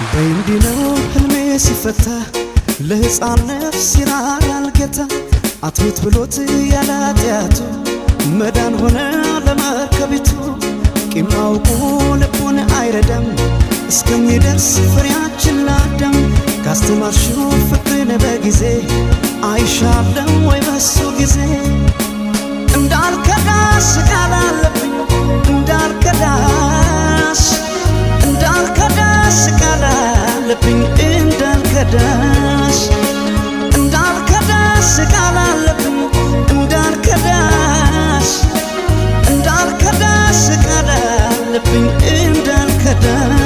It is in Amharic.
በእንዲነው ህልሜ ሲፈታ ለሕፃን ነፍስ ይራራል ጌታ አትሙት ብሎት ያላጢያቱ መዳን ሆነ ለመርከቢቱ ቂም አውቆ ልቡን አይረዳም እስከሚደርስ ፍሬያችን ላዳም ካስተማርሽው ፍቅርን በጊዜ አይሻለም ወይ በሱ ጊዜ እንዳልከዳሽ ቃል አለብኝ እንዳልከዳሽ ቃል አለብኝ እንዳልከዳሽ ቃል አለብኝ እንዳልከዳሽ ቃል አለብኝ እንዳልከዳሽ